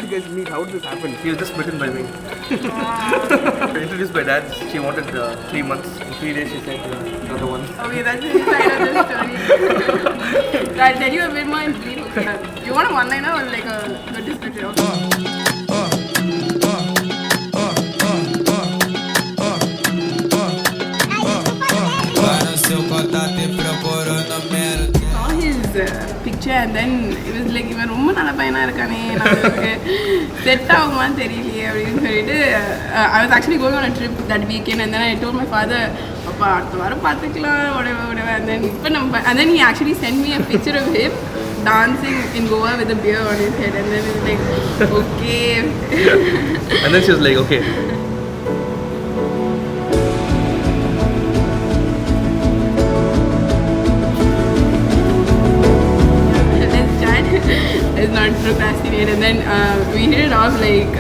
you guys meet? How did this happen? She was just bitten by me. Introduced by dad. She wanted 3 months. In 3 days she said another one. Okay, that's the inside of the story. So I'll tell you a bit more in brief. Okay. You want a one-liner or like a good description? Okay. Saw his picture and then it was like இவன் ரொம்ப நல்ல பையனா இருக்கானே நமக்கு set ஆகுமான்னு தெரியலையே அப்படின்னு சொல்லிட்டு I was actually going on a trip that weekend and then I told my father அப்பா அடுத்த வாரம் பார்த்துக்கலாம் whatever and then இப்போ நம்ம and then he actually sent me a picture of him dancing in Goa with a beer on his head and then it was like okay And then she was like, okay. Let's not procrastinate and then we hit it off like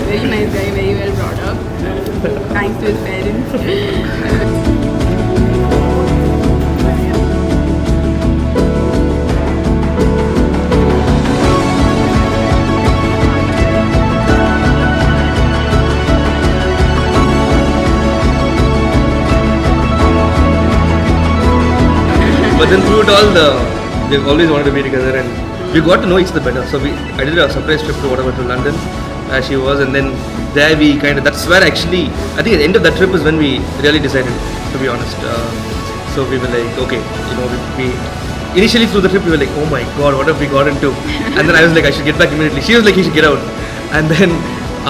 very nice guy, very well brought up thanks to his parents. But then through it all, we've always wanted to be together and we got to know each other better. So I did a surprise trip to London as she was, and then there we that's where actually, I think at the end of that trip is when we really decided, to be honest. So we were like, okay, we initially through the trip we were like, oh my god, what have we got into? And then I was like, I should get back immediately. She was like, you should get out. And then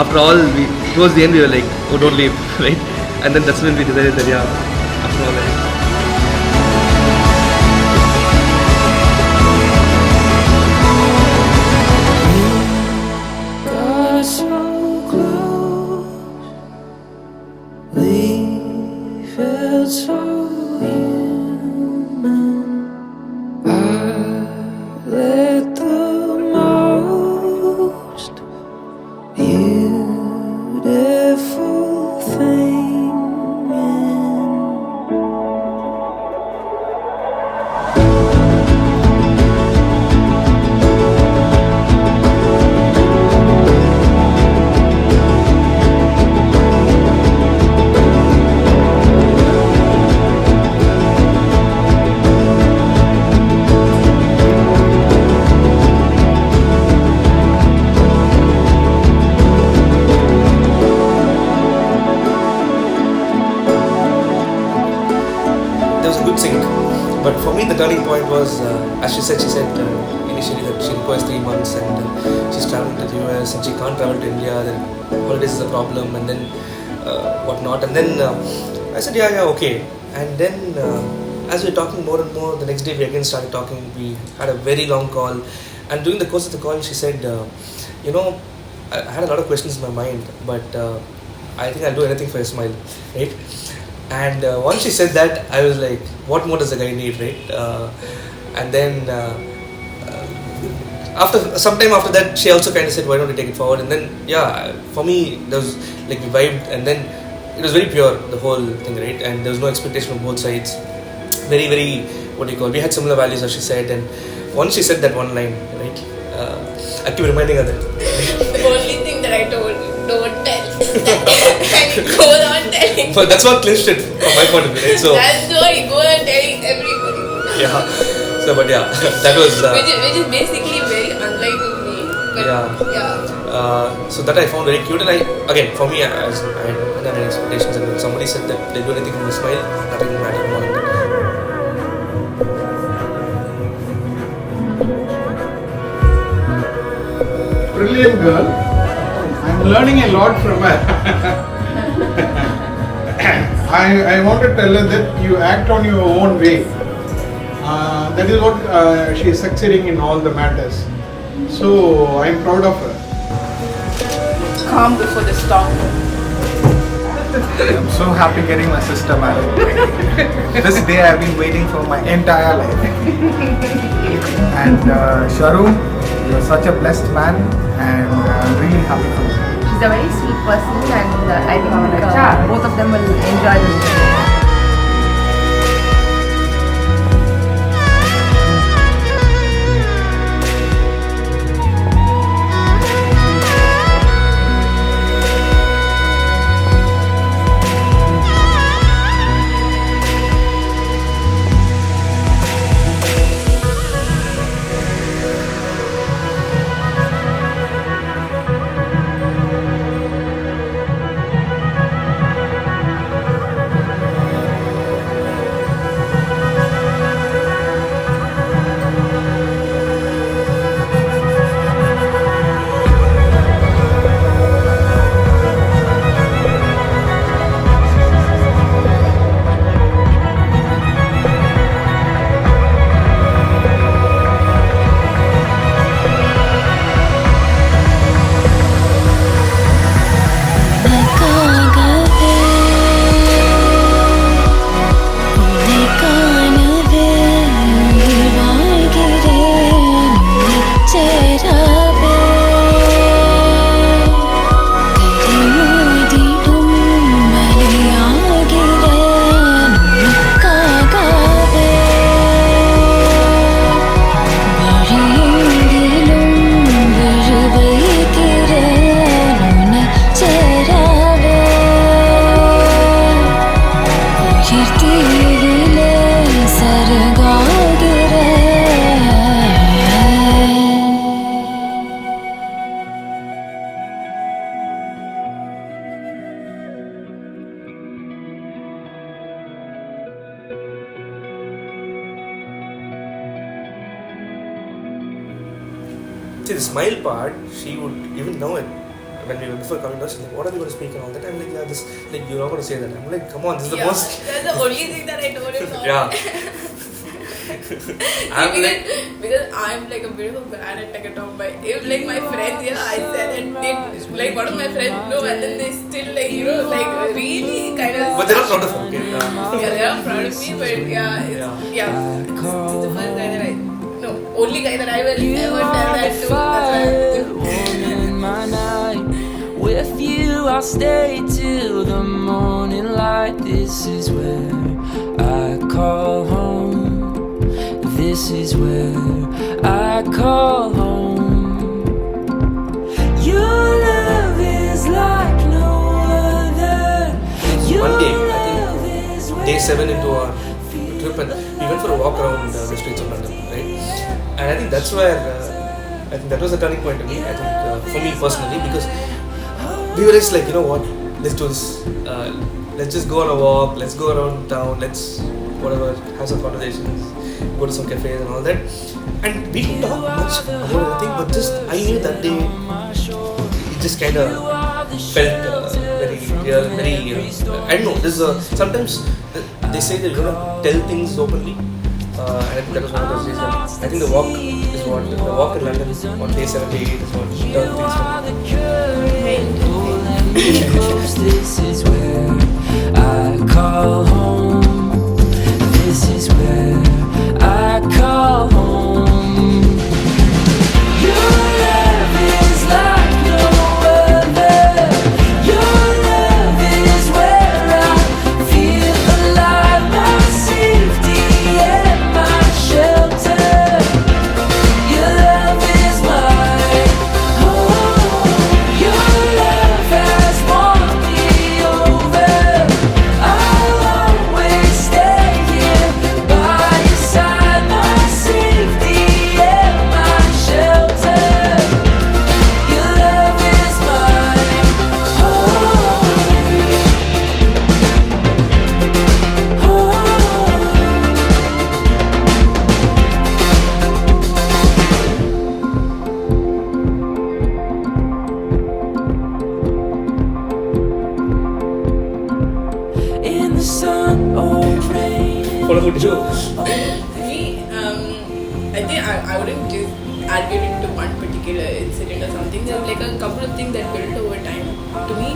after all, towards the end we were like, oh, don't leave, right? And then that's when we decided that, yeah, after all, But for me, the turning point was, as she said initially that she requires 3 months and she's traveling to the US and she can't travel to India, then holidays is a problem and then whatnot. And then I said, yeah, okay. And then as we were talking more and more, the next day we again started talking. We had a very long call. And during the course of the call, she said, I had a lot of questions in my mind, but I think I'll do anything for a smile, right? And once she said that, I was like, what more does a guy need, right? And then some time after that, she also kind of said, why don't you take it forward? And then, for me, there was like we vibed, and then it was very pure, the whole thing, right? And there was no expectation from both sides. Very, very, we had similar values, as she said. And once she said that one line, right? I keep reminding her that. The only thing that I told, don't tell. And go on telling. But that's what clinched it from my point of view, right? So that's why go on telling everybody. Yeah. So, but yeah, that was. Which is basically very unlike of me. But so that I found very cute, and for me, I had no expectations, and when somebody said that they do anything from a smile, nothing mattered more than that. Brilliant girl. I'm learning a lot from her. I want to tell her that you act on your own way. That is what she is succeeding in all the matters. So I'm proud of her. Calm before the storm. I'm so happy getting my sister married. This day I've been waiting for my entire life. And Sharu, you're such a blessed man, and I'm really happy for you. She's a very sweet person, and I think both of them will enjoy this. See, the smile part, she would even know it. When we were before coming down, she's like, what are you going to speak and all that? I'm like, yeah, this, like, you're not going to say that. I'm like, come on, this is the most. That's the only thing that I told him. Yeah. because I'm like a bit of a bad at like a talk, but if like my friends, I said it, like one of my friends know, and then they still like like really kind of. But they're not proud of me. Okay? Yeah, they're not proud of me, but it's the first guy that only guy that I will ever tell that to. With you, I'll stay till the morning light. This is where I call home. This is where I call home. Your love is like no other. One day, I think day 7 into our trip, and we went for a walk around the streets of London, right? And I think that's where I think that was a turning point to me. I think for me personally, because we were just like, you know what, let's do this. Let's just go on a walk. Let's go around town. Let's whatever, have some conversations, go to some cafes and all that. And we didn't talk much about anything, but just I knew that day it just kind of felt very real, very. I don't know. There's sometimes they say that you don't tell things openly. And I think that was one of those days. I think the walk is what the walk in London on day 78 is what turned things around. This is where I call home. This is where I call home. Your love is like no other. Your love is where I feel alive, my safety and my shelter. Your love is my home. Your love has won me over. I'll always stay here by your side, my safety and my shelter. Your love is my home. In the sun or rain. What about you? Me, I think I wouldn't just attribute it to one particular incident or something. There's like a couple of things that built over time to me.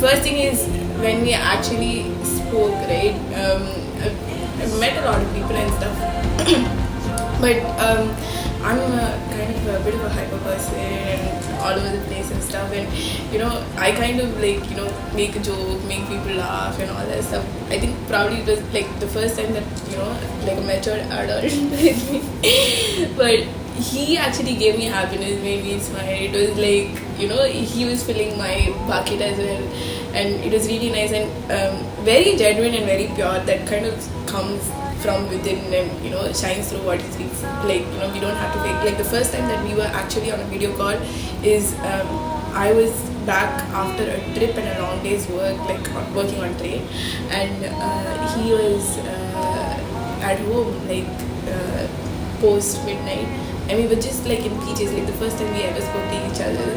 First thing is when we actually spoke, right? I've met a lot of people and stuff, but I'm kind of a bit of a hyper person and all over the place and stuff, and I kind of like make a joke, make people laugh and all that stuff. I think probably it was like the first time that like a mature adult with me, but he actually gave me happiness, made me smile. It was like he was filling my bucket as well, and it was really nice and very genuine and very pure. That kind of comes from within and shines through what he speaks. Like we don't have to fake. Like the first time that we were actually on a video call is I was back after a trip and a long day's work, like working on train, and he was at home like post midnight, and we were just like in PJs, like the first time we ever spoke to each other.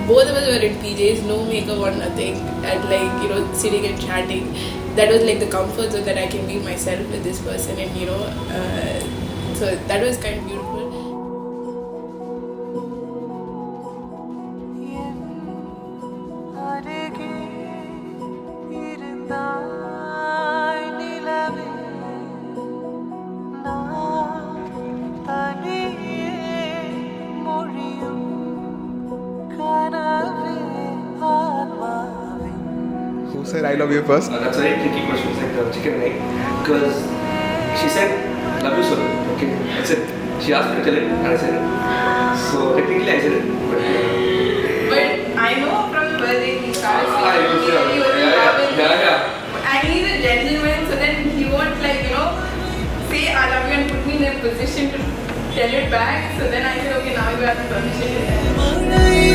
Both of us were in PJs, no makeup or nothing, and like sitting and chatting. That was like the comfort zone that I can be myself with this person, and so that was kind of beautiful. Who said I love you first? That's a very tricky question. It's like the chicken and egg. Because she said, love you, sir. Okay. I said, she asked me to tell it, and I said it. So technically, I said it. But I know from the birth day he started speaking, he was in trouble. And he's a gentleman, so then he won't say I love you and put me in a position to tell it back. So then I said, okay, now you have the permission to tell it.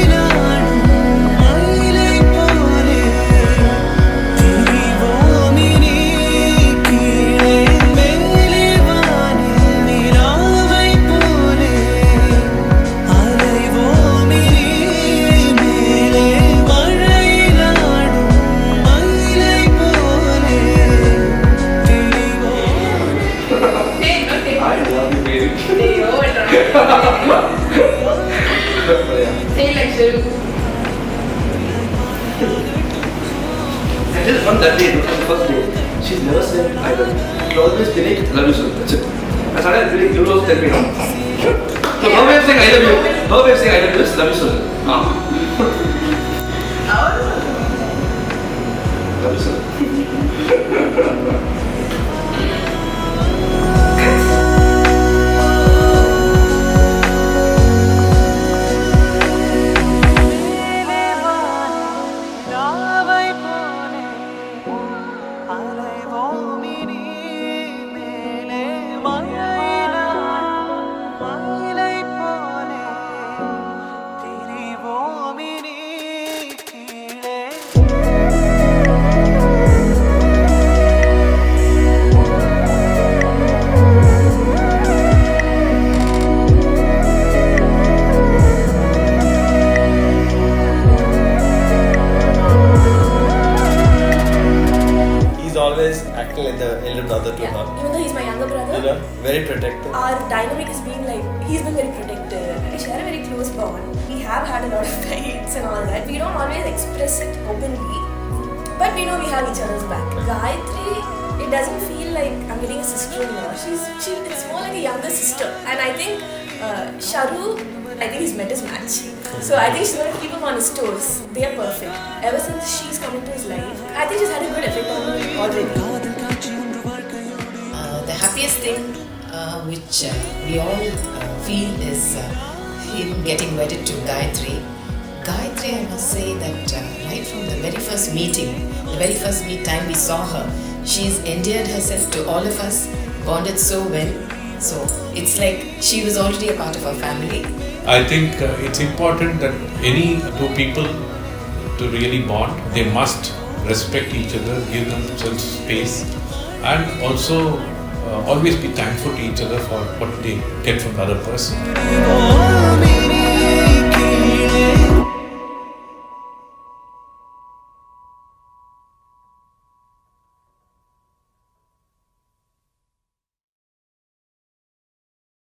Until from that day, from the first day, she's never said I love you. She always been like, I love you so. That's it. I started feeling, you will also tell me no. So her way of saying I love you, is love you so. Love you so. He's always acting like the elder brother to her. Even though he's my younger brother, You know, very protective. our dynamic has been like, he's been very protective. We share a very close bond. We have had a lot of fights and all that. We don't always express it openly, but we know we have each other's back. Ghayathri, it doesn't feel like I'm getting a sister-in-law. It's more like a younger sister. And I think Sharu, I think he's met his match. So I think she's going to keep him on his toes. They are perfect. Ever since she's come into his life, I think she's had a good effect on him already. The happiest thing which we all feel is him getting wedded to Ghayathri. Ghayathri, I must say that right from the very first meeting, the very first time we saw her, she's endeared herself to all of us, bonded so well. So it's like she was already a part of our family. I think it's important that any two people to really bond, they must respect each other, give themselves space, and also always be thankful to each other for what they get from the other person.